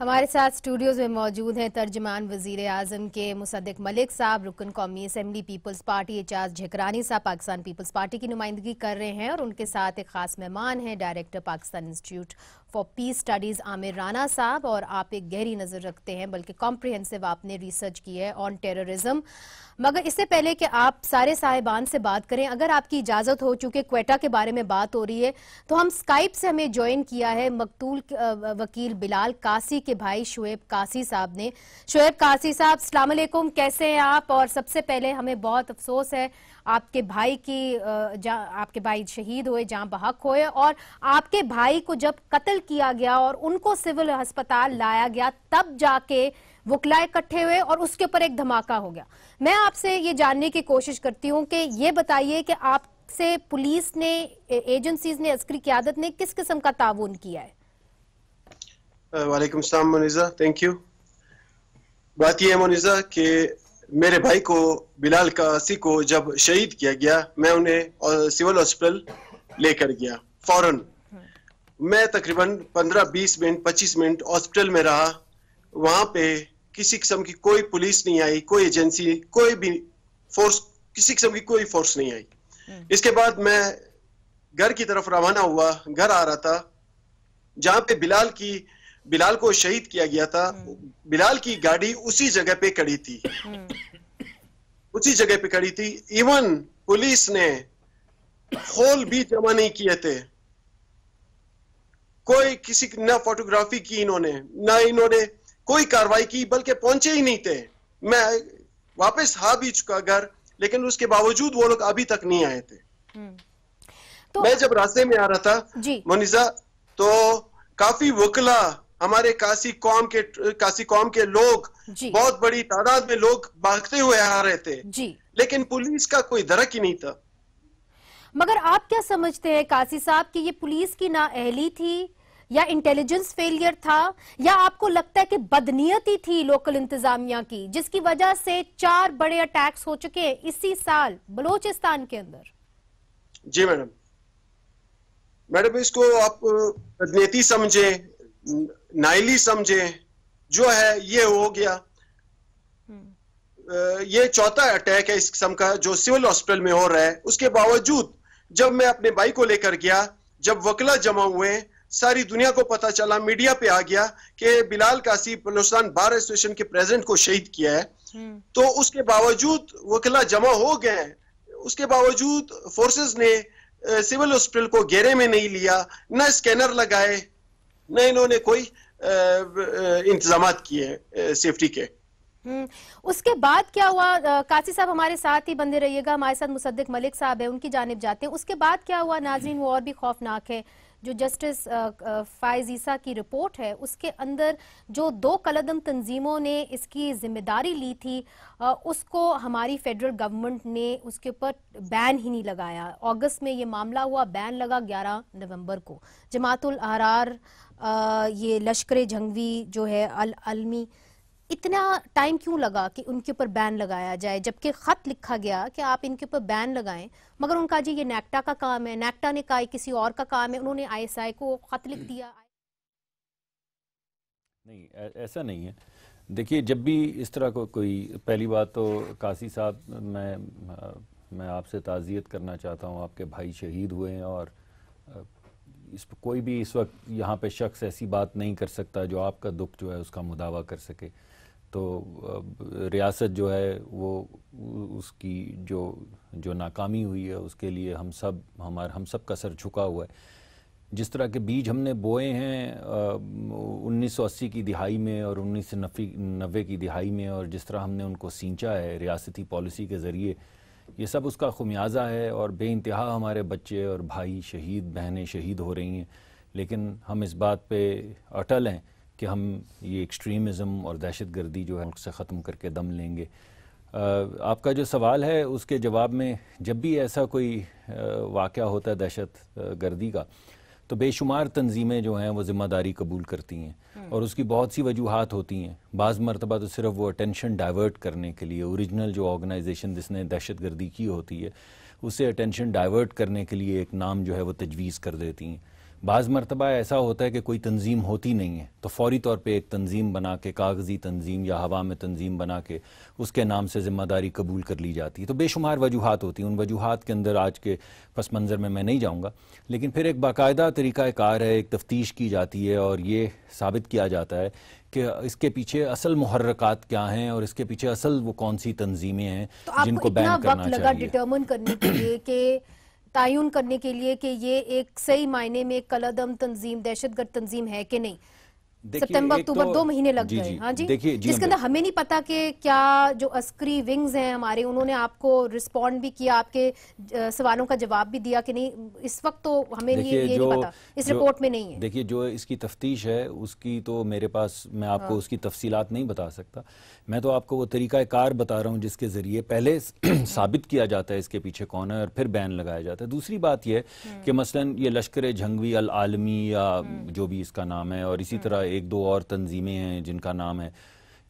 ہمارے ساتھ اسٹوڈیوز میں موجود ہیں ترجمان وزیر اعظم کے مصدق ملک صاحب، رکن قومی اسمبلی پیپلز پارٹی اعجاز جھکرانی صاحب پاکستان پیپلز پارٹی کی نمائندگی کر رہے ہیں، اور ان کے ساتھ ایک خاص مہمان ہیں director Pakistan institute for peace studies Amir Rana صاحب، اور آپ ایک گہری نظر رکھتے ہیں، بلکہ کمپریہنسو آپ نے ریسرچ کی ہے آن ٹیررزم۔ مگر اس سے پہلے کہ آپ سارے صاحبان سے بات کریں، اگر آپ کی اجازت ہو، چونکہ کوئٹہ کے بارے میں بات ہو رہی ہے، تو ہم اسکائپ سے ہمیں جوائن کیا ہے مقتول وکیل بلال قاسی کے بھائی شعیب قاسی صاحب نے۔ شعیب قاسی صاحب السلام علیکم، کیسے ہیں آپ؟ اور سب سے پہلے ہمیں بہت افسوس ہے آپ کے بھائی کی آپ کے بھائی شہید ہوئے، جاں بحق ہوئے، اور آپ کے بھائی کو جب قتل کیا گیا اور ان کو سول ہسپتال لایا گیا تب جا کے وکلاء اکٹھے ہوئے اور اس کے اوپر ایک دھماکہ ہو گیا۔ میں آپ سے یہ جاننے کی کوشش کرتی ہوں کہ یہ بتائیے کہ آپ سے پولیس نے، ایجنسیز نے، عسکری قیادت نے کس قسم کا تعاون کیا ہے؟ وعلیکم السلام منیزہ، تھینک یو۔ بات یہ ہے منیزہ کہ میرے بھائی کو بلال قاسی کو جب شہید کیا گیا، میں انہیں سول ہاسپٹل لے کر گیا فوراً۔ میں تقریباً 15-20 منٹ 25 منٹ ہاسپٹل میں رہا، وہاں پہ کسی قسم کی کوئی پولیس نہیں آئی، کوئی ایجنسی، کوئی بھی فورس، کسی قسم کی کوئی فورس نہیں آئی۔ اس کے بعد میں گھر کی طرف روانہ ہوا، گھر آ رہا تھا جہاں پہ بلال کو شہید کیا گیا تھا۔ بلال کی گاڑی اسی جگہ پہ کھڑی تھی، اسی جگہ پہ کھڑی تھی۔ ایون پولیس نے خول بھی جمع نہیں کیے تھے، کوئی کسی نہ فوٹوگرافی کی انہوں نے کوئی کاروائی کی، بلکہ پہنچے ہی نہیں تھے۔ میں واپس بھی چکا گھر، لیکن اس کے باوجود وہ لوگ ابھی تک نہیں آئے تھے۔ میں جب راستے میں آ رہا تھا منیزہ، تو کافی وکلا، ہمارے قاسی قوم کے لوگ، بہت بڑی تعداد میں لوگ بھاگتے ہوئے آ رہے تھے، لیکن پولیس کا کوئی درک ہی نہیں تھا۔ مگر آپ کیا سمجھتے ہیں قاسی صاحب کہ یہ پولیس کی نااہلی تھی یا انٹیلیجنس فیلئر تھا، یا آپ کو لگتا ہے کہ بدنیتی تھی لوکل انتظامیہ کی، جس کی وجہ سے 4 بڑے اٹیکس ہو چکے ہیں اسی سال بلوچستان کے اندر؟ جی میڈم اس کو آپ بدنیتی سمجھیں، نائلی سمجھیں، جو ہے یہ ہو گیا۔ یہ چوتھا اٹیک ہے اس قسم کا جو سول ہاسپٹل میں ہو رہا ہے۔ اس کے باوجود جب میں اپنے بھائی کو لے کر گیا، جب وکلا جمع ہوئے، ساری دنیا کو پتا چلا، میڈیا پہ آ گیا کہ بلال قاسی بلوچستان بار ایسوسیشن کے پریزیڈنٹ کو شہید کیا ہے، تو اس کے باوجود وکلا جمع ہو گئے، اس کے باوجود فورسز نے سول ہاسپٹل کو گھیرے میں نہیں لیا، نہ اسکینر لگائے، نہ انہوں نے کوئی انتظامات کیے سیفٹی کے۔ اس کے بعد کیا ہوا؟ قاسی صاحب ہمارے ساتھ ہی بندے رہیے گا، ہمارے ساتھ مصدق ملک صاحب ہیں، ان کی جانب جاتے ہیں۔ اس کے بعد کیا ہوا ناظرین، وہ اور بھی خوفناک ہے۔ جو جسٹس فائز عیسیٰ کی رپورٹ ہے، اس کے اندر جو 2 کالعدم تنظیموں نے اس کی ذمہ داری لی تھی، اس کو ہماری فیڈرل گورنمنٹ نے اس کے اوپر بین ہی نہیں لگایا۔ اگست میں یہ معاملہ ہوا، بین لگا 11 نومبر کو۔ جماعت الاحرار، یہ لشکر جھنگوی جو ہے العلمی، اتنا ٹائم کیوں لگا کہ ان کے اوپر بین لگایا جائے، جبکہ خط لکھا گیا کہ آپ ان کے اوپر بین لگائیں؟ مگر ان کا جی یہ نیکٹا کا کام ہے، نیکٹا نے کہا کسی اور کا کام ہے، انہوں نے ISI کو خط لکھ دیا۔ نہیں، ایسا نہیں ہے۔ دیکھیے، جب بھی اس طرح کو کوئی، پہلی بات تو قاسی صاحب، میں آپ سے تعزیت کرنا چاہتا ہوں، آپ کے بھائی شہید ہوئے ہیں، اور کوئی بھی اس وقت یہاں پہ شخص ایسی بات نہیں کر سکتا جو آپ کا دکھ جو ہے اس کا مداوع کر سکے۔ تو ریاست جو ہے وہ اس کی جو ناکامی ہوئی ہے اس کے لیے ہم سب کا سر جھکا ہوا ہے۔ جس طرح کے بیج ہم نے بوئے ہیں 1980 کی دہائی میں اور 1990 کی دہائی میں، اور جس طرح ہم نے ان کو سینچا ہے ریاستی پالیسی کے ذریعے، یہ سب اس کا خمیازہ ہے، اور بے انتہا ہمارے بچے اور بھائی شہید، بہنیں شہید ہو رہی ہیں، لیکن ہم اس بات پہ اٹل ہیں کہ ہم یہ ایکسٹریمزم اور دہشت گردی جو ہے ملک سے ختم کر کے دم لیں گے۔ آپ کا جو سوال ہے اس کے جواب میں، جب بھی ایسا کوئی واقعہ ہوتا ہے دہشت گردی کا، تو بے شمار تنظیمیں جو ہیں وہ ذمہ داری قبول کرتی ہیں، اور اس کی بہت سی وجوہات ہوتی ہیں۔ بعض مرتبہ تو صرف وہ اٹینشن ڈائیورٹ کرنے کے لیے، اوریجنل جو آرگنائزیشن جس نے دہشت گردی کی ہوتی ہے، اسے اٹینشن ڈائیورٹ کرنے کے لیے ایک نام جو ہے وہ تجویز کر دیتی ہیں۔ بعض مرتبہ ایسا ہوتا ہے کہ کوئی تنظیم ہوتی نہیں ہے تو فوری طور پہ ایک تنظیم بنا کے, کاغذی تنظیم یا ہوا میں تنظیم بنا کے اس کے نام سے ذمہ داری قبول کر لی جاتی ہے. تو بے شمار وجوہات ہوتی ہیں, ان وجوہات کے اندر آج کے پس منظر میں نہیں جاؤں گا, لیکن پھر ایک باقاعدہ طریقہ کار ہے, ایک تفتیش کی جاتی ہے اور یہ ثابت کیا جاتا ہے کہ اس کے پیچھے اصل محرکات کیا ہیں اور اس کے پیچھے اصل وہ کون سی تنظیمیں ہیں جن کو بین کرنا چاہیے. تو آپ کو اتنا وقت لگا ڈٹرمن کرنے کے لیے کہ تعین کرنے کے لیے کہ یہ ایک صحیح معنی میں کالعدم تنظیم, دہشت گرد تنظیم ہے کہ نہیں؟ ستمبر اکتوبر 2 مہینے لگ گئے. ہاں جی, جس کے اندر ہمیں نہیں پتا کہ کیا جو عسکری ونگز ہیں ہمارے, انہوں نے آپ کو رسپونڈ بھی کیا, آپ کے سوالوں کا جواب بھی دیا کہ نہیں؟ اس وقت تو ہمیں یہ نہیں پتا, اس رپورٹ میں نہیں ہے. دیکھیے جو اس کی تفتیش ہے اس کی تو میرے پاس, میں آپ کو اس کی تفصیلات نہیں بتا سکتا. میں تو آپ کو وہ طریقہ کار بتا رہا ہوں جس کے ذریعے پہلے ثابت کیا جاتا ہے اس کے پیچھے کون ہے اور پھر بین لگایا جاتا ہے. دوسری بات یہ کہ مثلاً یہ لشکر جھنگوی العالمی یا جو بھی اس کا نام ہے, اور اسی طرح ایک دو اور تنظیمیں ہیں جن کا نام ہے,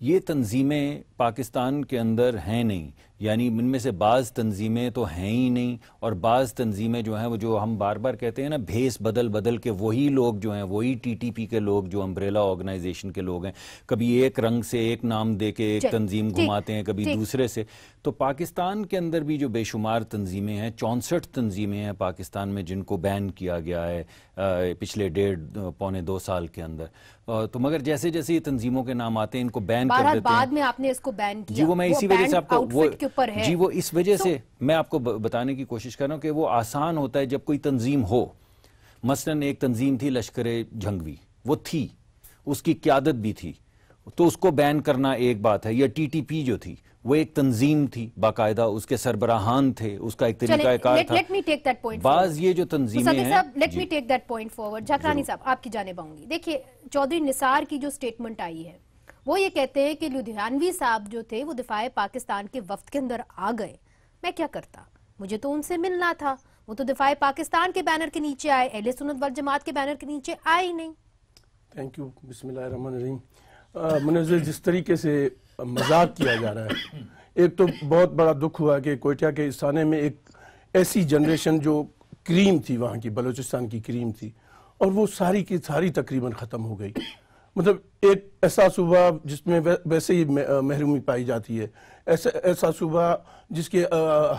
یہ تنظیمیں پاکستان کے اندر ہیں نہیں. یعنی ان میں سے بعض تنظیمیں تو ہیں ہی نہیں, اور بعض تنظیمیں جو ہیں وہ جو ہم بار بار کہتے ہیں نا بھیس بدل کے وہی لوگ جو ہیں, وہی ٹی ٹی پی کے لوگ جو امبریلا آرگنائزیشن کے لوگ ہیں, کبھی ایک رنگ سے ایک نام دے کے ایک تنظیم گھماتے ہیں, کبھی دوسرے سے. تو پاکستان کے اندر بھی جو بے شمار تنظیمیں ہیں, 64 تنظیمیں ہیں پاکستان میں جن کو بین کیا گیا ہے پچھلے 1.5-2 سال کے اندر. تو مگر جیسے جیسے یہ تنظیموں کے نام آتے ہیں ان کو بین کر دیتے ہیں. بعد میں آپ نے اس کو بین کیا. جی وہ میں اسی وجہ سے آپ کو جی وہ اس وجہ سے میں آپ کو بتانے کی کوشش کر رہا ہوں کہ وہ آسان ہوتا ہے جب کوئی تنظیم ہو. مثلاً ایک تنظیم تھی لشکر جھنگوی, وہ تھی, اس کی قیادت بھی تھی, تو اس کو بین کرنا ایک بات ہے. یا ٹی ٹی پی جو تھی وہ ایک تنظیم تھی باقاعدہ, اس کے سربراہان تھے, اس کا ایک طریقہ کار تھا. بعض یہ جو تنظیمیں ہیں, let me take that point forward. Jhakrani صاحب آپ کی جانب آؤں گی. دیکھیے چودھری نثار کی جو سٹیٹمنٹ آئی ہے وہ یہ کہتے ہیں کہ لدھیانوی صاحب جو تھے وہ دفاع پاکستان کے وفد کے اندر آ گئے. میں کیا کرتا, مجھے تو ان سے ملنا تھا, وہ تو دفاع پاکستان کے بینر کے نیچے آئے, اہل سنت والجماعت کے بینر کے نیچے آئے ہی نہیں. Thank you. بسم اللہ الرحمن الرحیم. منظر جس طریقے سے مذاق کیا جا رہا ہے, ایک تو بہت بڑا دکھ ہوا کہ کوئٹہ کے اسانے میں ایک ایسی جنریشن جو کریم تھی, وہاں کی بلوچستان کی کریم تھی, اور وہ ساری کی ساری تقریباً ختم ہو گئی. مطلب ایک ایسا صوبہ جس میں ویسے ہی محرومی پائی جاتی ہے, ایسا صوبہ جس کے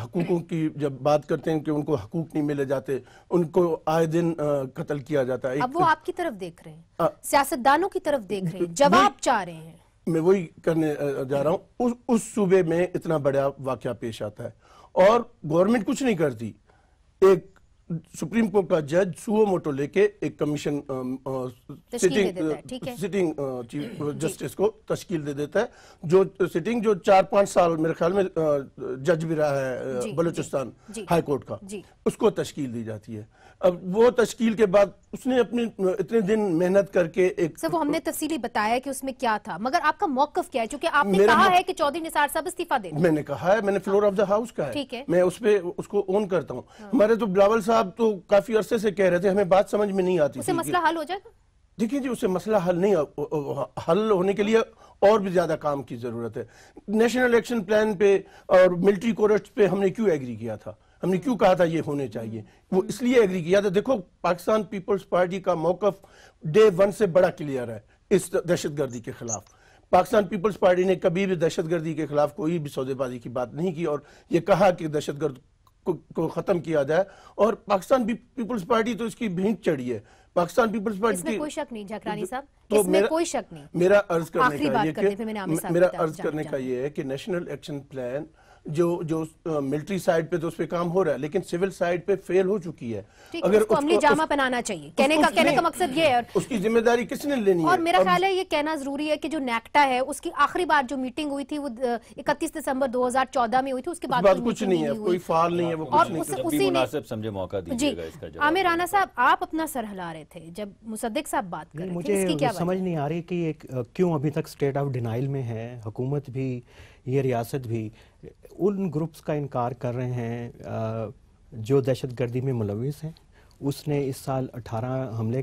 حقوقوں کی جب بات کرتے ہیں کہ ان کو حقوق نہیں ملے جاتے, ان کو آئے دن قتل کیا جاتا ہے. اب وہ آپ کی طرف دیکھ رہے ہیں, سیاستدانوں کی طرف دیکھ رہے ہیں, جواب چاہ رہے ہیں. میں وہی کرنے جا رہا ہوں. اس صوبے میں اتنا بڑا واقعہ پیش آتا ہے اور گورنمنٹ کچھ نہیں کرتی. ایک سپریم کورٹ کا جج سوو موٹو لے کے ایک کمیشن سٹنگ چیف جسٹس کو تشکیل دے دیتا ہے, جو سٹنگ جو 4-5 سال میرے خیال میں جج بھی رہا ہے بلوچستان ہائی کورٹ کا, اس کو تشکیل دی جاتی ہے. اب وہ تشکیل کے بعد اس نے اپنی اتنے دن محنت کر کے ایک سر, وہ ہم نے تفصیلی بتایا کہ اس میں کیا تھا, مگر آپ کا موقف کیا ہے؟ چونکہ آپ نے کہا ہے کہ چودھری نثار صاحب استعفیٰ دیں. میں نے کہا ہے, میں نے فلور آف دا ہاؤس کہا ہے, میں اس پہ اس کو اون کرتا ہوں. ہمارے تو بلاول صاحب تو کافی عرصے سے کہہ رہے تھے, ہمیں بات سمجھ میں نہیں آتی. اسے مسئلہ حل ہو جائے گا؟ دیکھیں جی, اسے مسئلہ حل نہیں, حل ہونے کے لیے اور بھی زیادہ کام کی ضرورت ہے. نیشنل ایکشن پلان پہ اور ملٹری کورٹس پہ ہم نے کیوں ایگری کیا تھا, ہم نے کیوں کہا تھا یہ ہونے چاہیے, وہ اس لیے ایگری کیا تھا. دیکھو پاکستان پیپلز پارٹی کا موقف ڈے 1 سے بڑا کلیئر ہے اس دہشت گردی کے خلاف. پاکستان پیپلز پارٹی نے کبھی بھی دہشت گردی کے خلاف کوئی بھی سودے بازی کی بات نہیں کی, اور یہ کہا کہ دہشت گرد کو ختم کیا جائے. اور پاکستان پیپلز پارٹی تو اس کی بھینٹ چڑھی ہے. پاکستان پیپلز پارٹی اس میں کوئی شک نہیں جھکرانی صاحب, اس میں کوئی شک نہیں. میرا عرض کرنے کا یہ ہے کہ نیشنل ایکشن پلان جو ملٹری سائیڈ پہ تو اس پہ کام ہو رہا ہے, لیکن سیول سائیڈ پہ فیل ہو چکی ہے. اگر اس کو عملی جامہ پہنانا چاہیے, کہنے کا مقصد یہ ہے. اس کی ذمہ داری کس نے لینی ہے؟ اور میرا خیال ہے یہ کہنا ضروری ہے کہ جو نیکٹا ہے اس کی آخری بار جو میٹنگ ہوئی تھی وہ 31 دسمبر 2014 میں ہوئی تھی, اس کے بعد کچھ نہیں ہے, کوئی فعال نہیں ہے, وہ کچھ نہیں کرتا. بھی مناسب سمجھے موقع دیجیے گا اس کا جواب. عامر رانا صاحب, آپ اپنا سر ہلا رہے تھے جب مصدق صاحب بات کر رہے تھے, اس کی کیا سمجھ نہیں آ رہی کہ کیوں ابھی تک سٹیٹ آف ڈینائل میں ہے حکومت بھی, یہ ریاست بھی. ان گروپس کا انکار کر رہے ہیں جو دہشت گردی میں ملوث ہیں. اس نے اس سال 18 حملے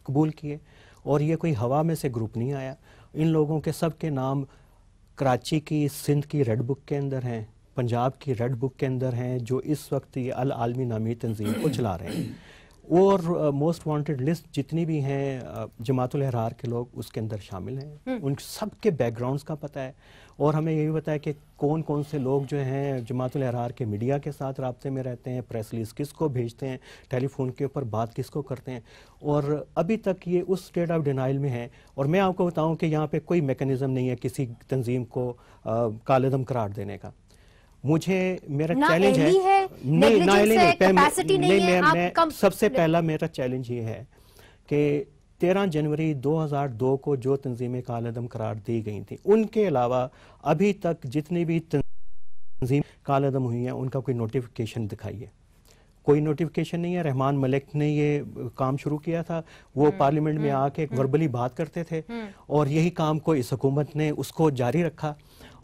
قبول کیے, اور یہ کوئی ہوا میں سے گروپ نہیں آیا. ان لوگوں کے سب کے نام کراچی کی, سندھ کی ریڈ بک کے اندر ہیں, پنجاب کی ریڈ بک کے اندر ہیں, جو اس وقت یہ العالمی نامی تنظیم کو چلا رہے ہیں. اور موسٹ وانٹڈ لسٹ جتنی بھی ہیں جماعت الاحرار کے لوگ اس کے اندر شامل ہیں، ان سب کے بیک گراؤنڈز کا پتہ ہے، اور ہمیں یہ بھی پتہ ہے کہ کون کون سے لوگ جو ہیں جماعت الاحرار کے میڈیا کے ساتھ رابطے میں رہتے ہیں، پریس ریلیز کس کو بھیجتے ہیں، ٹیلی فون کے اوپر بات کس کو کرتے ہیں، اور ابھی تک یہ اس اسٹیٹ آف ڈینائل میں ہے. اور میں آپ کو بتاؤں کہ یہاں پہ کوئی میکنزم نہیں ہے کسی تنظیم کو کالعدم قرار دینے کا. مجھے میرا چیلنج ہے میں سب سے پہلا میرا چیلنج یہ ہے کہ 13 جنوری 2002 کو جو تنظیمیں کالعدم قرار دی گئی تھیں ان کے علاوہ ابھی تک جتنی بھی تنظیم کالعدم ہوئی ہیں ان کا کوئی نوٹیفیکیشن دکھائیے. کوئی نوٹیفیکیشن نہیں ہے. رحمان ملک نے یہ کام شروع کیا تھا، وہ پارلیمنٹ میں آ کے وربلی بات کرتے تھے اور یہی کام کو اس حکومت نے اس کو جاری رکھا،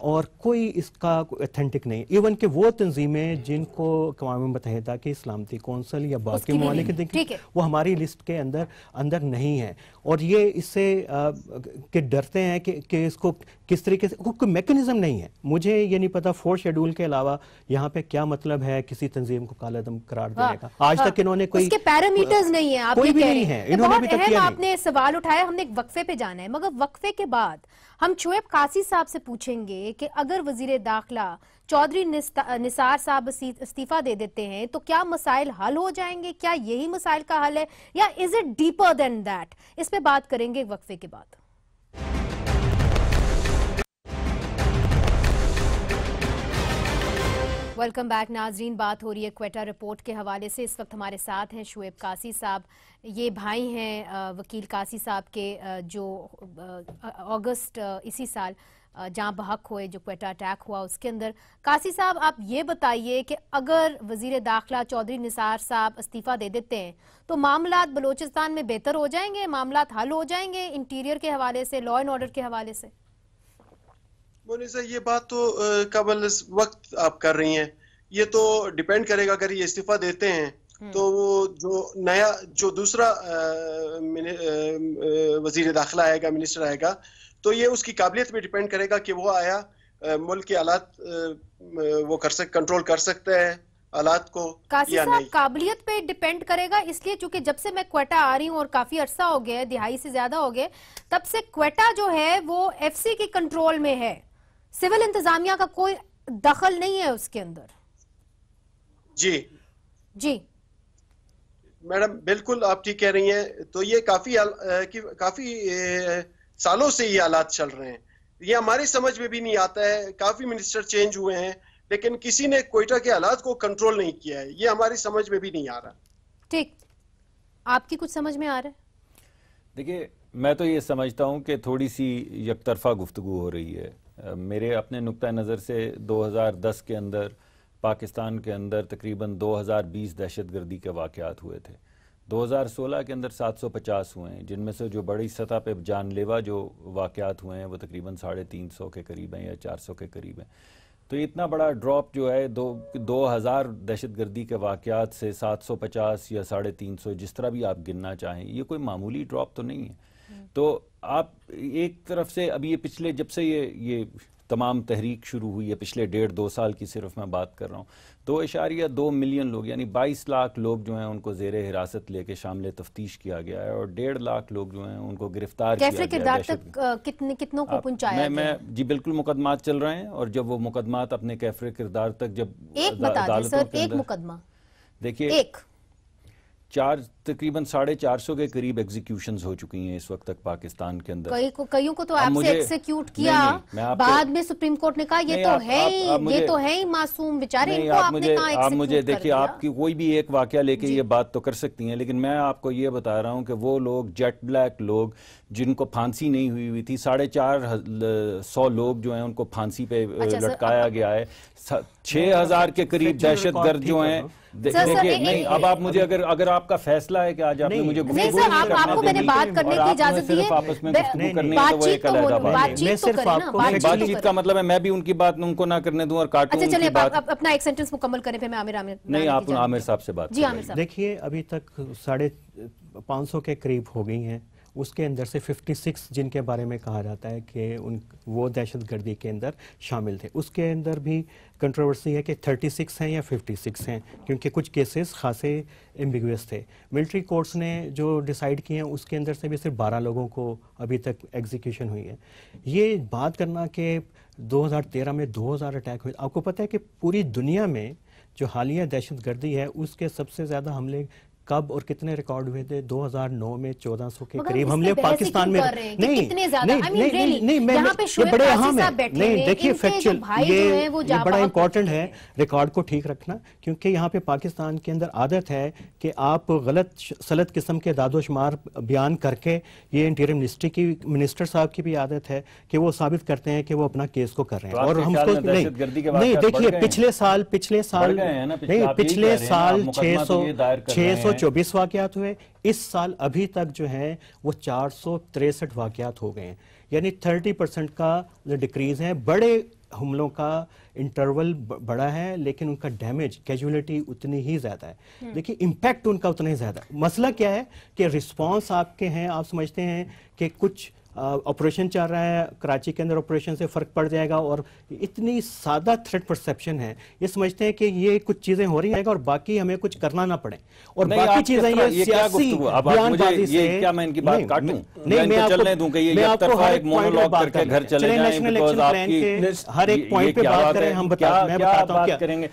اور کوئی اس کا اتھینٹک نہیں. ایون کہ وہ تنظیمیں جن کو اقوام متحدہ کی سلامتی کونسل یا باقی ممالک دیکھیں وہ ہماری لسٹ کے اندر نہیں ہے. اور یہ اس سے کہ ڈرتے ہیں کہ اس کو کس طریقے سے کوئی میکنزم نہیں ہے. مجھے یہ نہیں پتا 4 شیڈول کے علاوہ یہاں پہ کیا مطلب ہے کسی تنظیم کو کالعدم قرار دینے کا. آج تک انہوں نے کوئی اس کے پیرامیٹرز نہیں ہیں، کوئی بھی نہیں ہے. انہوں نے بہت اہم آپ نے سوال اٹھایا. ہم نے ایک وقفے پہ جانا ہے، مگر وقفے کے بعد ہم شعیب قاسی صاحب سے پوچھیں گے کہ اگر وزیر داخلہ چودھری نثار صاحب استعفیٰ دے دیتے ہیں تو کیا مسائل حل ہو جائیں گے؟ کیا یہی مسائل کا حل ہے یا is it deeper than that? اس پہ بات کریں گے وقفے کے بعد. ویلکم بیک ناظرین. بات ہو رہی ہے کوئٹہ رپورٹ کے حوالے سے. اس وقت ہمارے ساتھ ہیں شعیب قاسی صاحب. یہ بھائی ہیں وکیل قاسی صاحب کے جو اگست اسی سال جہاں بحق ہوئے، جو کوئٹہ اٹیک ہوا اس کے اندر. قاسی صاحب آپ یہ بتائیے کہ اگر وزیر داخلہ چودھری نثار صاحب استعفیٰ دے دیتے ہیں تو معاملات بلوچستان میں بہتر ہو جائیں گے، معاملات حل ہو جائیں گے انٹیریئر کے حوالے سے، لا اینڈ آرڈر کے حوالے سے؟ مونیزا یہ بات تو قبل وقت آپ کر رہی ہیں. یہ تو ڈیپینڈ کرے گا اگر یہ استعفیٰ دیتے ہیں تو وہ جو دوسرا وزیر داخلہ آئے گا، منسٹر آئے گا، تو یہ اس کی قابلیت پہ ڈیپینڈ کرے گا کہ وہ آیا ملک کے حالات وہ کنٹرول کر سکتا ہے حالات کو یا نہیں. قابلیت پہ ڈیپینڈ کرے گا اس لیے چونکہ جب سے میں کوئٹہ آ رہی ہوں اور کافی عرصہ ہو گیا ہے، دہائی سے زیادہ ہو گئے، تب سے کوئٹہ جو ہے وہ ایف سی کی کنٹرول میں ہے. سول انتظامیہ کا کوئی دخل نہیں ہے اس کے اندر. جی میڈم بالکل آپ ٹھیک کہہ رہی ہیں. تو یہ کافی سالوں سے یہ حالات چل رہے ہیں. یہ ہماری سمجھ میں بھی نہیں آتا ہے. کافی منسٹر چینج ہوئے ہیں لیکن کسی نے کوئٹہ کے حالات کو کنٹرول نہیں کیا ہے. یہ ہماری سمجھ میں بھی نہیں آ رہا. ٹھیک، آپ کی کچھ سمجھ میں آ رہا ہے؟ دیکھیے میں تو یہ سمجھتا ہوں کہ تھوڑی سی یک طرفہ گفتگو ہو رہی ہے. میرے اپنے نقطہ نظر سے 2010 کے اندر پاکستان کے اندر تقریباً 2020 دہشت گردی کے واقعات ہوئے تھے. 2016 کے اندر 750 ہوئے ہیں، جن میں سے جو بڑی سطح پہ جان لیوا جو واقعات ہوئے ہیں وہ تقریباً 350 کے قریب ہیں یا 400 کے قریب ہیں. تو اتنا بڑا ڈراپ جو ہے 2000 دہشت گردی کے واقعات سے 750 یا 350 جس طرح بھی آپ گننا چاہیں، یہ کوئی معمولی ڈراپ تو نہیں ہے. تو آپ ایک طرف سے ابھی یہ پچھلے جب سے یہ تمام تحریک شروع ہوئی ہے، پچھلے 1.5-2 سال کی صرف میں بات کر رہا ہوں، 2.2 ملین لوگ یعنی 22 لاکھ لوگ جو ہیں ان کو زیر حراست لے کے شامل تفتیش کیا گیا ہے اور 1.5 لاکھ لوگ جو ہیں ان کو گرفتار کیا گیا ہے. کیفر کردار تک کتنوں کو پہنچایا میں جی بالکل مقدمات چل رہے ہیں اور جب وہ مقدمات اپنے کیفر کردار تک جب ایک بتا دیں سر، ایک مقدمہ دیکھیے ایک تقریباً 450 کے قریب ایگزیکیوشنز ہو چکی ہیں اس وقت تک پاکستان کے اندر. کئیوں کو تو آپ سے ایکسیکیوٹ کیا، بعد میں سپریم کورٹ نے کہا یہ تو ہے ہی معصوم بیچارے، ان کو آپ نے کہاں ایکسیکیوٹ کر دیا. آپ مجھے دیکھیے، آپ کی کوئی بھی ایک واقعہ لے کے یہ بات تو کر سکتی ہیں، لیکن میں آپ کو یہ بتا رہا ہوں کہ وہ لوگ جیٹ بلیک لوگ جن کو پھانسی نہیں ہوئی تھی، 450 لوگ جو ہیں ان کو پھانسی پہ لٹکایا گیا ہے. 6000 کے قریب دہشت گرد جو ہیں. دیکھیے نہیں، اب آپ مجھے اگر آپ کا فیصلہ ہے کہ آج آپ نے مجھے گفتگو نہیں کرنے بات چیت کا مطلب ہے میں بھی ان کی بات ان کو نہ کرنے دوں اور کاٹوں. اپنا ایک سینٹنس مکمل کریں پھر میں عامر نہیں، آپ عامر صاحب سے بات. دیکھیے ابھی تک 550 کے قریب ہو گئی ہیں اس کے اندر سے 56 جن کے بارے میں کہا جاتا ہے کہ وہ دہشت گردی کے اندر شامل تھے. اس کے اندر بھی کنٹروورسی ہے کہ 36 ہیں یا 56 ہیں, کیونکہ کچھ کیسز خاصے ایمبیگوس تھے. ملٹری کورٹس نے جو ڈیسائیڈ کیے ہیں اس کے اندر سے بھی صرف 12 لوگوں کو ابھی تک ایگزیکیوشن ہوئی ہے. یہ بات کرنا کہ 2013 میں 2000 اٹیک ہوئے, آپ کو پتہ ہے کہ پوری دنیا میں جو حالیہ دہشت گردی ہے اس کے سب سے زیادہ حملے کب اور کتنے ریکارڈ ہوئے تھے؟ 2009 میں 1400 کے قریب حملے پاکستان میں. نہیں بڑے اہم ہے. نہیں دیکھیے فیکچوئل یہ بڑا امپورٹنٹ ہے ریکارڈ کو ٹھیک رکھنا, کیونکہ یہاں پہ پاکستان کے اندر عادت ہے کہ آپ غلط سلط قسم کے داد و شمار بیان کر کے, یہ انٹیریم منسٹری کی منسٹر صاحب کی بھی عادت ہے کہ وہ ثابت کرتے ہیں کہ وہ اپنا کیس کو کر رہے ہیں. اور ہم کو نہیں دیکھیے پچھلے سال پچھلے سال 624 واقعات ہوئے, اس سال ابھی تک جو ہیں وہ 463 واقعات ہو گئے ہیں, یعنی 30% کا ڈیکریز ہے. بڑے حملوں کا انٹرول بڑا ہے لیکن ان کا ڈیمیج کیجولیٹی اتنی ہی زیادہ ہے. دیکھیے امپیکٹ ان کا اتنا ہی زیادہ ہے. مسئلہ کیا ہے کہ رسپانس آپ کے ہیں, آپ سمجھتے ہیں کہ کچھ آپریشن چل رہا ہے کراچی کے اندر, آپریشن سے فرق پڑ جائے گا, اور اتنی سادہ تھریٹ پرسیپشن ہے, یہ سمجھتے ہیں کہ یہ کچھ چیزیں ہو رہی ہیں اور باقی ہمیں کچھ کرنا نہ پڑے, اور باقی چیزیں یہ سیاسی بیان بازی سے. کیا میں ان کی بات کاٹوں؟ نہیں میں چلنے دوں کہ یہ ایک طرفہ ایک مونولوگ کر کے گھر چلے جائیں, بیکاز آپ کی ہر ایک پوائنٹ پہ بات کریں, ہم بات کریں گے.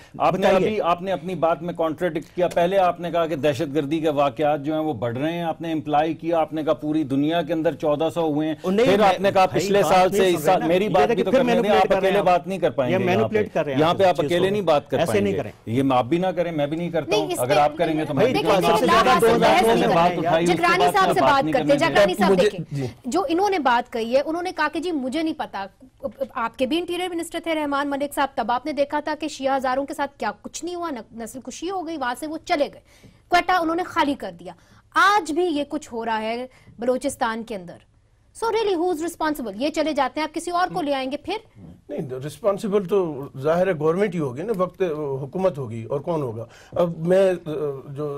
آپ نے اپنی بات میں کانٹراڈکٹ کیا. پہلے آپ نے کہا کہ دہشت گردی کے واقعات جو ہیں وہ بڑھ رہے ہیں, آپ نے امپلائی کیا, آپ نے کہا پوری دنیا کے اندر 1400 ہوئے ہیں, پھر آپ نے کہا پچھلے سال سے اس سال. میری بات بھی تو کرنے دیں, آپ اکیلے بات نہیں کر پائیں گے یہاں پہ, آپ اکیلے نہیں بات کر پائیں گے. یہ آپ بھی نہ کریں, میں بھی نہیں کرتا ہوں, اگر آپ کریں گے تو میں جگرانی صاحب سے بات کرتے ہیں. جگرانی صاحب دیکھیں جو انہوں نے بات کہی ہے, انہوں نے کہا کہ جی مجھے نہیں پتا, آپ کے بھی انٹیریئر منسٹر تھے رحمان ملک صاحب, تب آپ نے دیکھا تھا کہ شیعہ ہزاروں کے ساتھ کیا کچھ نہیں ہوا, نسل کشی ہو گئی, وہاں سے وہ چلے گئے, کوئٹہ انہوں نے خالی کر دیا. آج بھی یہ کچھ ہو رہا ہے بلوچستان کے اندر. So really who's responsible? یہ چلے جاتے ہیں, آپ کسی اور کو لے آئیں گے پھر؟ نہیں, ریسپانسبل تو ظاہر ہے گورنمنٹ ہی ہوگی نا, وقت حکومت ہوگی, اور کون ہوگا. اب میں جو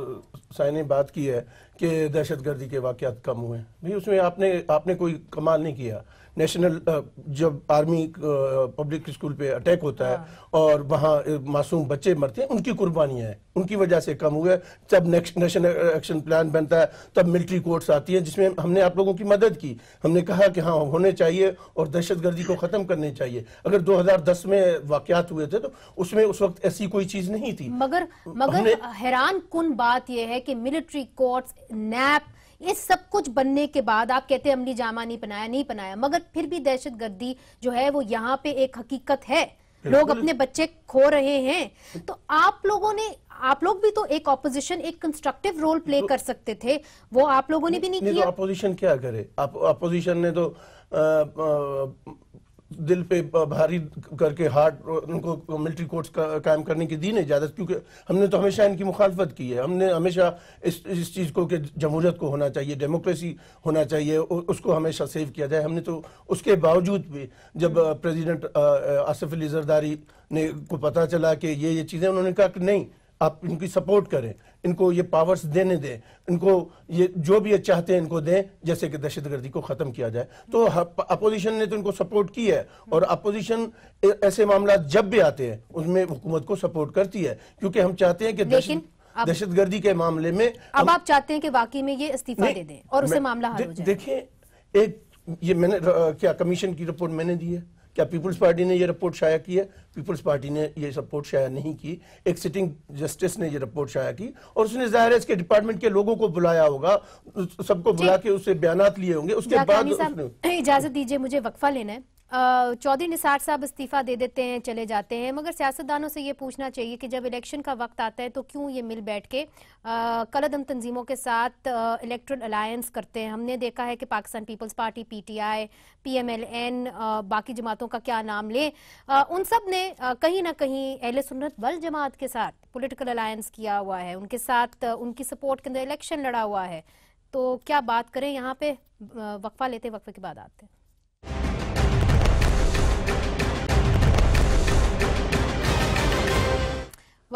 سائن نے بات کی ہے کہ دہشت گردی کے واقعات کم ہوئے ہیں, اس میں آپ نے کوئی کمال نہیں کیا. نیشنل جب آرمی پبلک اسکول پہ اٹیک ہوتا ہے اور وہاں معصوم بچے مرتے ہیں, ان کی قربانیاں ہیں, ان کی وجہ سے کم ہوئے. جب نیشنل ایکشن پلان بنتا ہے تب ملٹری کورٹس آتی ہیں جس میں ہم نے آپ لوگوں کی مدد کی. ہم نے کہا کہ ہاں ہونے چاہیے اور دہشت گردی کو ختم کرنے چاہیے. اگر 2010 میں واقعات ہوئے تھے تو اس میں اس وقت ایسی کوئی چیز نہیں تھی. مگر حیران کن بات یہ ہے کہ ملٹری کورٹس, نیپ, یہ سب کچھ بننے کے بعد آپ کہتے ہیں عملی جامہ نہیں بنایا, مگر پھر بھی دہشت گردی جو ہے وہ یہاں پہ ایک حقیقت ہے, لوگ اپنے بچے کھو رہے ہیں. تو آپ لوگ بھی تو ایک اپوزیشن, ایک کنسٹرکٹیو رول پلے کر سکتے تھے, وہ آپ لوگوں نے بھی نہیں کیا. اپوزیشن کیا کرے, اپوزیشن نے تو دل پہ بھاری کر کے ہارٹ ان کو ملٹری کورٹس قائم کرنے کی دی نہیں اجازت, کیونکہ ہم نے تو ہمیشہ ان کی مخالفت کی ہے. ہم نے ہمیشہ اس چیز کو کہ جمہوریت کو ہونا چاہیے, ڈیموکریسی ہونا چاہیے, اس کو ہمیشہ سیو کیا جائے. ہم نے تو اس کے باوجود بھی جب پریزیڈنٹ آصف علی زرداری نے کو پتہ چلا کہ یہ چیزیں, انہوں نے کہا کہ نہیں, آپ ان کی سپورٹ کریں, ان کو یہ پاورز دینے دیں, ان کو یہ جو بھی یہ چاہتے ہیں ان کو دیں, جیسے کہ دہشت گردی کو ختم کیا جائے. تو اپوزیشن نے تو ان کو سپورٹ کی ہے, اور اپوزیشن ایسے معاملات جب بھی آتے ہیں اس میں حکومت کو سپورٹ کرتی ہے, کیونکہ ہم چاہتے ہیں کہ دہشت گردی کے معاملے میں اب آپ چاہتے ہیں کہ واقعی میں یہ استعفیٰ دے دیں اور اسے معاملہ حل ہو جائے. دیکھیں یہ میں نے کیا کمیشن کی رپورٹ میں نے دی ہے, کیا پیپلز پارٹی نے یہ رپورٹ شائع کی ہے؟ پیپلز پارٹی نے یہ رپورٹ شائع نہیں کی, ایک سٹنگ جسٹس نے یہ رپورٹ شائع کی, اور اس نے ظاہر ہے اس کے ڈپارٹمنٹ کے لوگوں کو بلایا ہوگا, سب کو بلا کے اس سے بیانات لیے ہوں گے. اس کے بعد اجازت دیجئے, مجھے وقفہ لینا ہے. چودھری نثار صاحب استعفیٰ دے دیتے ہیں, چلے جاتے ہیں, مگر سیاستدانوں سے یہ پوچھنا چاہیے کہ جب الیکشن کا وقت آتا ہے تو کیوں یہ مل بیٹھ کے کالعدم تنظیموں کے ساتھ الیکٹرل الائنس کرتے ہیں. ہم نے دیکھا ہے کہ Pakistan Peoples Party, P T I, P M L N, باقی جماعتوں کا کیا نام لیں, ان سب نے کہیں نہ کہیں اہل سنت والجماعت کے ساتھ پولیٹیکل الائنس کیا ہوا ہے, ان کے ساتھ ان کی سپورٹ کے اندر الیکشن لڑا ہوا ہے. تو کیا بات کریں یہاں پہ؟ وقفہ لیتے, وقفے کے بعد آتے ہیں.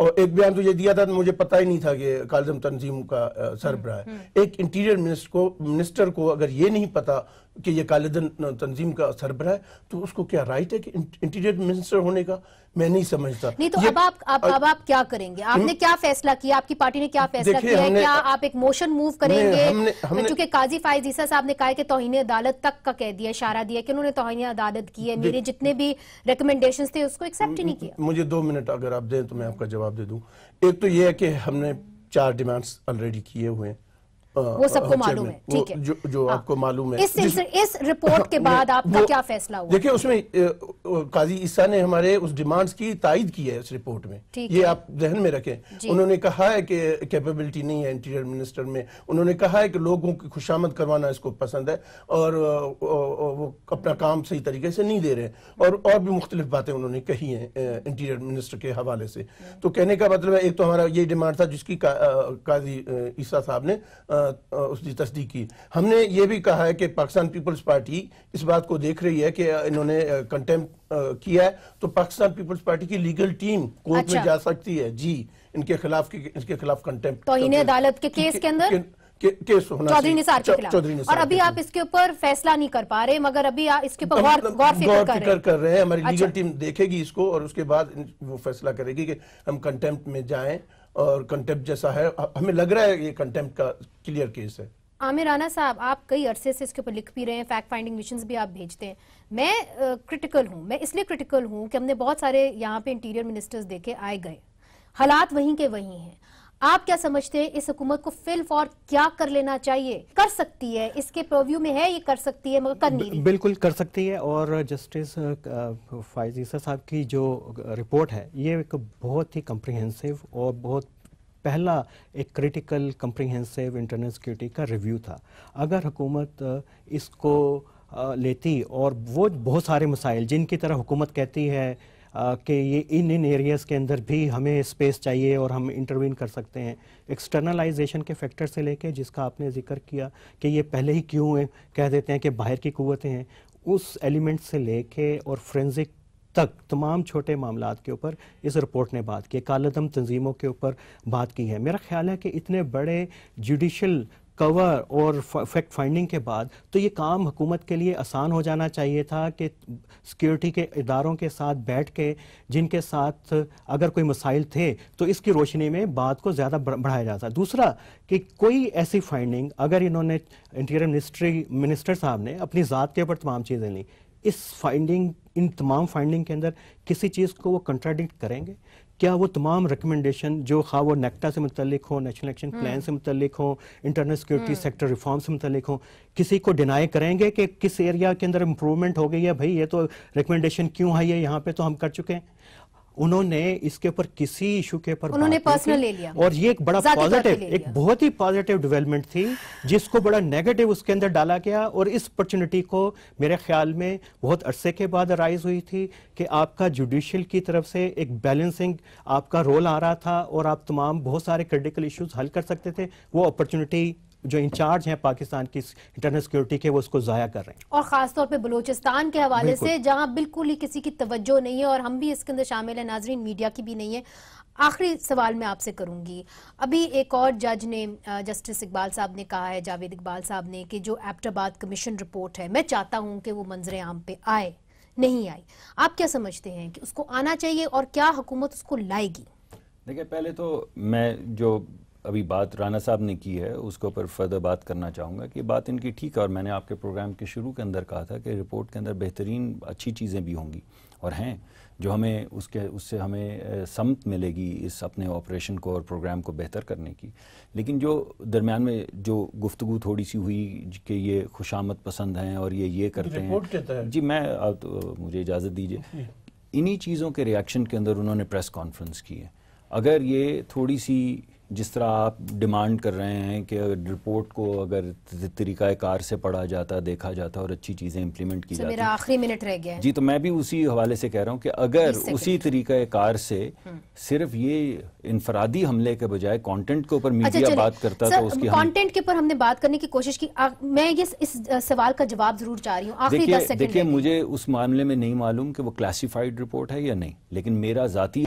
اور ایک بیان تو یہ دیا تھا مجھے پتہ ہی نہیں تھا کہ کالعدم تنظیم کا سربراہ ہے. ایک انٹیریئر منسٹر کو اگر یہ نہیں پتا کہ یہ کالعدم تنظیم کا سربراہ ہے تو اس کو کیا رائٹ ہے کہ انٹیریئر منسٹر ہونے کا؟ میں نہیں سمجھتا. نہیں تو اب آپ کیا کریں گے؟ آپ نے کیا فیصلہ کیا؟ آپ کی پارٹی نے کیا فیصلہ کیا ہے؟ کیا آپ ایک موشن موو کریں گے؟ چونکہ قاضی فائز عیسیٰ صاحب نے کہا کہ توہین عدالت تک کا کہہ دیا، اشارہ دیا کہ انہوں نے توہین عدالت کی ہے، میرے جتنے بھی ریکمنڈیشنز تھے اس کو ایکسیپٹ ہی نہیں کیا. مجھے 2 منٹ اگر آپ دیں تو میں آپ کا جواب دے دوں. ایک تو یہ ہے کہ ہم نے 4 ڈیمانڈز آلریڈی کیے ہوئے ہیں، وہ سب کو معلوم ہے، ٹھیک ہے، جو آپ کو معلوم ہے. اس رپورٹ کے بعد آپ کا کیا فیصلہ ہوا؟ دیکھیں اس میں قاضی عیسیٰ نے ہمارے اس ڈیمانڈز کی تائید کی ہے اس رپورٹ میں، یہ آپ ذہن میں رکھیں. انہوں نے کہا ہے کہ کیپیبلٹی نہیں ہے انٹیریئر منسٹر میں، انہوں نے کہا ہے کہ لوگوں کی خوشامد کروانا اس کو پسند ہے اور وہ اپنا کام صحیح طریقے سے نہیں دے رہے، اور بھی مختلف باتیں انہوں نے کہی ہیں انٹیریئر منسٹر کے حوالے سے. تو کہنے کا مطلب ہے ایک تو ہمارا یہ ڈیمانڈ تھا جس کی قاضی عیسیٰ صاحب نے اس کی تصدیق کی. ہم نے یہ بھی کہا ہے کہ پاکستان پیپلز پارٹی اس بات کو دیکھ رہی ہے کہ انہوں نے کنٹیمپٹ کیا ہے تو پاکستان پیپلز پارٹی کی لیگل ٹیم کورٹ میں جا سکتی ہے جی ان کے خلاف کنٹیمپٹ توہین عدالت کے کیس کے اندر کیس ہونا چودھری نثار کے خلاف. اور ابھی آپ اس کے اوپر فیصلہ نہیں کر پا رہے مگر ابھی اس کے اوپر غور فکر کر رہے ہیں. ہماری لیگل ٹیم دیکھے گی اس کو اور اس کے بعد وہ فیصلہ کرے گی کہ ہم کنٹیمپٹ میں جائیں، اور کنٹیمپٹ جیسا ہے ہمیں لگ رہا ہے یہ کنٹیمپٹ کا کلیئر کیس ہے. عامر رانا صاحب آپ کئی عرصے سے اس کے اوپر لکھ بھی رہے ہیں، فیکٹ فائنڈنگ مشنز بھی آپ بھیجتے ہیں. میں کرٹیکل ہوں، میں اس لیے کرٹیکل ہوں کہ ہم نے بہت سارے یہاں پہ انٹیریئر منسٹرز دیکھے آئے گئے، حالات وہیں کے وہیں ہیں. آپ کیا سمجھتے ہیں اس حکومت کو فی الفور کیا کر لینا چاہیے؟ کر سکتی ہے، اس کے پرویو میں ہے یہ کر سکتی ہے مگر کر نہیں رہی. بالکل کر سکتی ہے. اور جسٹس فائز عیسیٰ صاحب کی جو رپورٹ ہے یہ ایک بہت ہی کمپریہنسو اور بہت پہلا ایک کریٹیکل کمپریہنسو انٹرنل سیکیورٹی کا ریویو تھا. اگر حکومت اس کو لیتی اور وہ بہت سارے مسائل جن کی طرح حکومت کہتی ہے کہ یہ ان ایریاز کے اندر بھی ہمیں اسپیس چاہیے اور ہم انٹروین کر سکتے ہیں، ایکسٹرنلائزیشن کے فیکٹر سے لے کے جس کا آپ نے ذکر کیا کہ یہ پہلے ہی کیوں کہہ دیتے ہیں کہ باہر کی قوتیں ہیں، اس ایلیمنٹ سے لے کے اور فرینزک تک تمام چھوٹے معاملات کے اوپر اس رپورٹ نے بات کی. کالعدم تنظیموں کے اوپر بات کی ہے. میرا خیال ہے کہ اتنے بڑے جوڈیشل کور اور فیکٹ فائنڈنگ کے بعد تو یہ کام حکومت کے لیے آسان ہو جانا چاہیے تھا کہ سیکیورٹی کے اداروں کے ساتھ بیٹھ کے جن کے ساتھ اگر کوئی مسائل تھے تو اس کی روشنی میں بات کو زیادہ بڑھایا جاتا. دوسرا کہ کوئی ایسی فائنڈنگ اگر انہوں نے انٹیریئر منسٹر صاحب نے اپنی ذات کے اوپر تمام چیزیں لیں، ان تمام فائنڈنگ کے اندر کسی چیز کو وہ کنٹراڈکٹ کریں گے؟ کیا وہ تمام ریکمنڈیشن جو خواہ وہ نیکٹا سے متعلق ہوں، نیشنل ایکشن پلان سے متعلق ہوں، انٹرنل سیکیورٹی سیکٹر ریفارم سے متعلق ہوں، کسی کو ڈینائی کریں گے کہ کس ایریا کے اندر امپروومنٹ ہو گئی ہے؟ بھائی یہ تو ریکمنڈیشن کیوں ہے، یہاں پہ تو ہم کر چکے ہیں. انہوں نے اس کے اوپر کسی ایشو کے اوپر انہوں نے پرسنل لے لیا اور یہ ایک بڑا پازیٹیو، ایک بہت ہی پازیٹیو ڈیولپمنٹ تھی جس کو بڑا نیگیٹو اس کے اندر ڈالا گیا. اور اس اپرچونٹی کو میرے خیال میں بہت عرصے کے بعد رائز ہوئی تھی کہ آپ کا جوڈیشل کی طرف سے ایک بیلنسنگ آپ کا رول آ رہا تھا اور آپ تمام بہت سارے کریٹیکل ایشوز حل کر سکتے تھے. وہ اپرچونٹی جو انچارج ہیں پاکستان کی انٹرنل سیکیورٹی کے وہ اس کو ضائع کر رہے ہیں. اور خاص طور پہ بلوچستان کے حوالے سے جہاں بالکل ہی کسی کی توجہ نہیں ہے اور ہم بھی اس کے اندر شامل ہیں، ناظرین میڈیا کی بھی نہیں ہے. آخری سوال میں آپ سے کروں گی. ابھی ایک اور جج نے، جسٹس اقبال صاحب نے کہا ہے، جاوید اقبال صاحب نے، کہ جو ایبٹ آباد کمیشن رپورٹ ہے میں چاہتا ہوں کہ وہ منظر عام پہ آئے، نہیں آئی. آپ کیا سمجھتے ہیں کہ اس کو آنا چاہیے اور کیا حکومت اس کو لائے گی؟ دیکھیں پہلے تو میں جو ابھی بات رانا صاحب نے کی ہے اس کے اوپر فردر بات کرنا چاہوں گا کہ بات ان کی ٹھیک ہے، اور میں نے آپ کے پروگرام کے شروع کے اندر کہا تھا کہ رپورٹ کے اندر بہترین اچھی چیزیں بھی ہوں گی اور ہیں جو ہمیں اس سے ہمیں سمت ملے گی اس اپنے آپریشن کو اور پروگرام کو بہتر کرنے کی. لیکن جو درمیان میں جو گفتگو تھوڑی سی ہوئی کہ یہ خوشامد پسند ہیں اور یہ کرتے ہیں، جی میں مجھے اجازت دیجیے، انہی چیزوں کے ریاکشن کے اندر انہوں نے پریس کانفرنس کی ہے. اگر یہ تھوڑی سی جس طرح آپ ڈیمانڈ کر رہے ہیں کہ رپورٹ کو اگر طریقہ کار سے پڑھا جاتا، دیکھا جاتا اور اچھی چیزیں امپلیمنٹ کی جاتی. میرا آخری منٹ رہ گیا ہے جی، تو میں بھی اسی حوالے سے کہہ رہا ہوں کہ اگر اسی طریقہ کار سے صرف یہ انفرادی حملے کے بجائے کانٹینٹ کے اوپر میڈیا بات کرتا تو اس کی کانٹینٹ کے اوپر ہم نے بات کرنے کی کوشش کی. میں اس سوال کا جواب ضرور چاہ رہی ہوں. آخری 10 سیکنڈ. دیکھیے مجھے اس معاملے میں نہیں معلوم کہ وہ کلاسیفائڈ رپورٹ ہے یا نہیں، لیکن میرا ذاتی